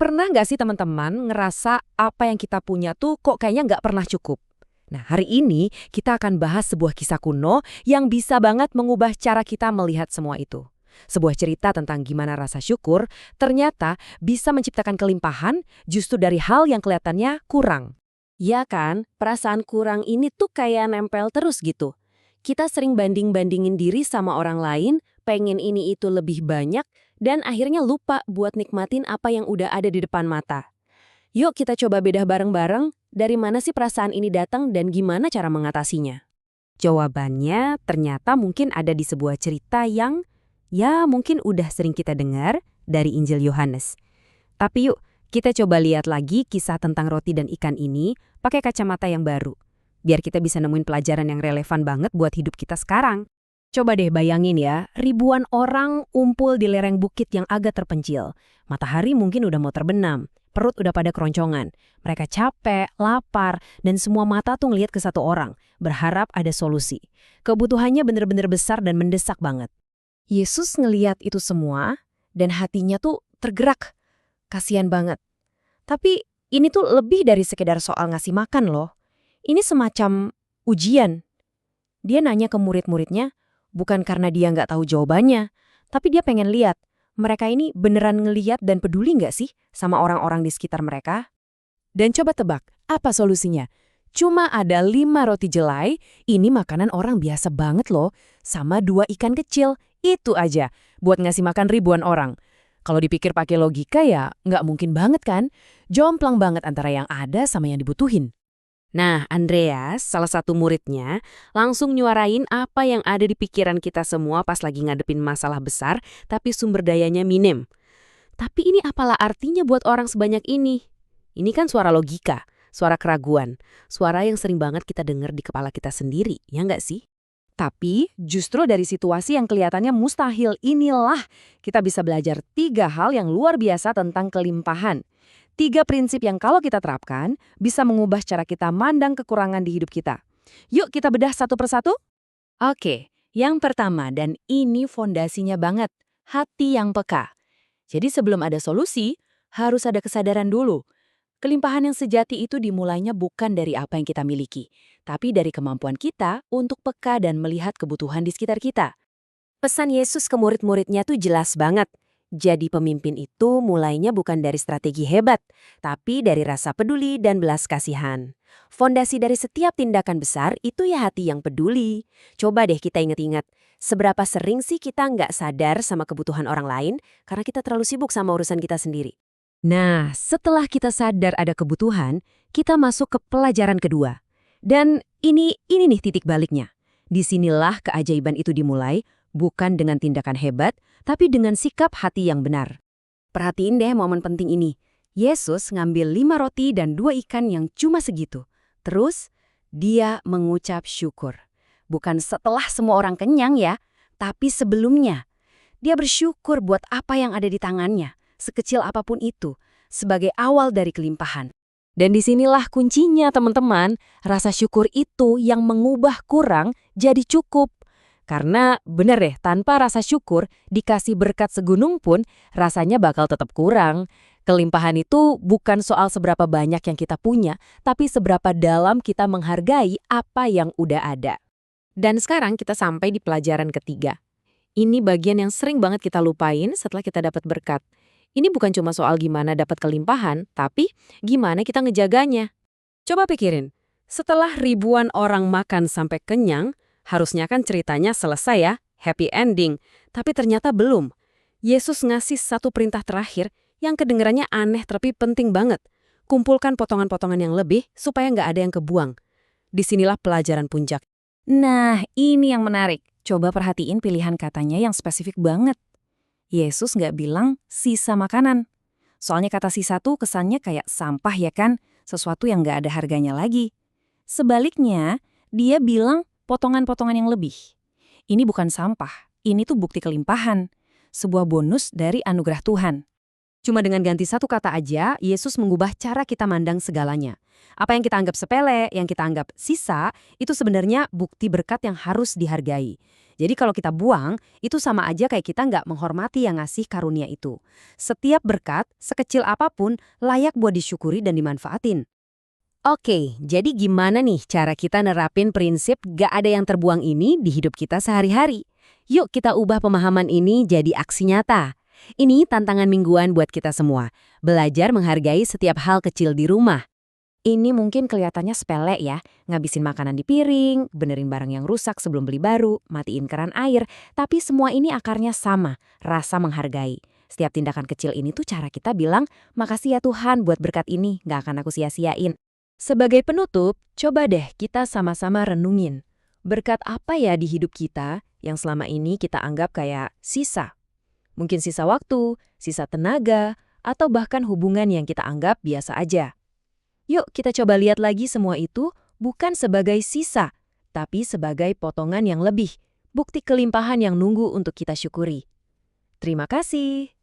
Pernah nggak sih teman-teman ngerasa apa yang kita punya tuh kok kayaknya nggak pernah cukup? Nah, hari ini kita akan bahas sebuah kisah kuno yang bisa banget mengubah cara kita melihat semua itu. Sebuah cerita tentang gimana rasa syukur ternyata bisa menciptakan kelimpahan justru dari hal yang kelihatannya kurang. Ya kan, perasaan kurang ini tuh kayak nempel terus gitu. Kita sering banding-bandingin diri sama orang lain, pengen ini itu lebih banyak, dan akhirnya lupa buat nikmatin apa yang udah ada di depan mata. Yuk kita coba bedah bareng-bareng, dari mana sih perasaan ini datang dan gimana cara mengatasinya. Jawabannya ternyata mungkin ada di sebuah cerita yang ya mungkin udah sering kita dengar dari Injil Yohanes. Tapi yuk, kita coba lihat lagi kisah tentang roti dan ikan ini pakai kacamata yang baru. Biar kita bisa nemuin pelajaran yang relevan banget buat hidup kita sekarang. Coba deh bayangin ya, ribuan orang kumpul di lereng bukit yang agak terpencil. Matahari mungkin udah mau terbenam, perut udah pada keroncongan. Mereka capek, lapar, dan semua mata tuh ngeliat ke satu orang, berharap ada solusi. Kebutuhannya bener-bener besar dan mendesak banget. Yesus ngeliat itu semua, dan hatinya tuh tergerak. Kasian banget. Tapi ini tuh lebih dari sekedar soal ngasih makan loh. Ini semacam ujian. Dia nanya ke murid-muridnya, bukan karena dia nggak tahu jawabannya, tapi dia pengen lihat, mereka ini beneran ngeliat dan peduli nggak sih sama orang-orang di sekitar mereka? Dan coba tebak, apa solusinya? Cuma ada 5 roti jelai, ini makanan orang biasa banget loh, sama 2 ikan kecil, itu aja, buat ngasih makan ribuan orang. Kalau dipikir pakai logika ya nggak mungkin banget kan? Jomplang banget antara yang ada sama yang dibutuhin. Nah, Andreas, salah satu muridnya, langsung nyuarain apa yang ada di pikiran kita semua pas lagi ngadepin masalah besar, tapi sumber dayanya minim. Tapi ini apalah artinya buat orang sebanyak ini? Ini kan suara logika, suara keraguan, suara yang sering banget kita dengar di kepala kita sendiri, ya nggak sih? Tapi justru dari situasi yang kelihatannya mustahil inilah kita bisa belajar 3 hal yang luar biasa tentang kelimpahan. 3 prinsip yang kalau kita terapkan bisa mengubah cara kita mandang kekurangan di hidup kita. Yuk kita bedah satu persatu? Oke, yang pertama dan ini fondasinya banget, hati yang peka. Jadi sebelum ada solusi, harus ada kesadaran dulu. Kelimpahan yang sejati itu dimulainya bukan dari apa yang kita miliki, tapi dari kemampuan kita untuk peka dan melihat kebutuhan di sekitar kita. Pesan Yesus ke murid-muridnya tuh jelas banget. Jadi pemimpin itu mulainya bukan dari strategi hebat, tapi dari rasa peduli dan belas kasihan. Fondasi dari setiap tindakan besar itu ya hati yang peduli. Coba deh kita ingat-ingat, seberapa sering sih kita nggak sadar sama kebutuhan orang lain karena kita terlalu sibuk sama urusan kita sendiri. Nah, setelah kita sadar ada kebutuhan, kita masuk ke pelajaran kedua. Dan ini nih titik baliknya. Disinilah keajaiban itu dimulai, bukan dengan tindakan hebat, tapi dengan sikap hati yang benar. Perhatiin deh momen penting ini. Yesus ngambil 5 roti dan 2 ikan yang cuma segitu. Terus, dia mengucap syukur. Bukan setelah semua orang kenyang ya, tapi sebelumnya. Dia bersyukur buat apa yang ada di tangannya, sekecil apapun itu, sebagai awal dari kelimpahan. Dan disinilah kuncinya teman-teman, rasa syukur itu yang mengubah kurang jadi cukup. Karena bener deh, tanpa rasa syukur, dikasih berkat segunung pun rasanya bakal tetap kurang. Kelimpahan itu bukan soal seberapa banyak yang kita punya, tapi seberapa dalam kita menghargai apa yang udah ada. Dan sekarang kita sampai di pelajaran ketiga. Ini bagian yang sering banget kita lupain setelah kita dapat berkat. Ini bukan cuma soal gimana dapat kelimpahan, tapi gimana kita ngejaganya. Coba pikirin, setelah ribuan orang makan sampai kenyang, harusnya kan ceritanya selesai ya, happy ending. Tapi ternyata belum. Yesus ngasih satu perintah terakhir yang kedengarannya aneh tapi penting banget. Kumpulkan potongan-potongan yang lebih supaya nggak ada yang kebuang. Disinilah pelajaran puncak. Nah, ini yang menarik. Coba perhatiin pilihan katanya yang spesifik banget. Yesus nggak bilang sisa makanan. Soalnya kata sisa tuh kesannya kayak sampah ya kan, sesuatu yang nggak ada harganya lagi. Sebaliknya, dia bilang potongan-potongan yang lebih. Ini bukan sampah, ini tuh bukti kelimpahan. Sebuah bonus dari anugerah Tuhan. Cuma dengan ganti satu kata aja, Yesus mengubah cara kita mandang segalanya. Apa yang kita anggap sepele, yang kita anggap sisa, itu sebenarnya bukti berkat yang harus dihargai. Jadi kalau kita buang, itu sama aja kayak kita nggak menghormati yang ngasih karunia itu. Setiap berkat, sekecil apapun, layak buat disyukuri dan dimanfaatin. Oke, jadi gimana nih cara kita nerapin prinsip gak ada yang terbuang ini di hidup kita sehari-hari? Yuk kita ubah pemahaman ini jadi aksi nyata. Ini tantangan mingguan buat kita semua. Belajar menghargai setiap hal kecil di rumah. Ini mungkin kelihatannya sepele ya, ngabisin makanan di piring, benerin barang yang rusak sebelum beli baru, matiin keran air, tapi semua ini akarnya sama, rasa menghargai. Setiap tindakan kecil ini tuh cara kita bilang, makasih ya Tuhan buat berkat ini, gak akan aku sia-siain. Sebagai penutup, coba deh kita sama-sama renungin. Berkat apa ya di hidup kita yang selama ini kita anggap kayak sisa? Mungkin sisa waktu, sisa tenaga, atau bahkan hubungan yang kita anggap biasa aja. Yuk kita coba lihat lagi semua itu bukan sebagai sisa, tapi sebagai potongan yang lebih, bukti kelimpahan yang nunggu untuk kita syukuri. Terima kasih.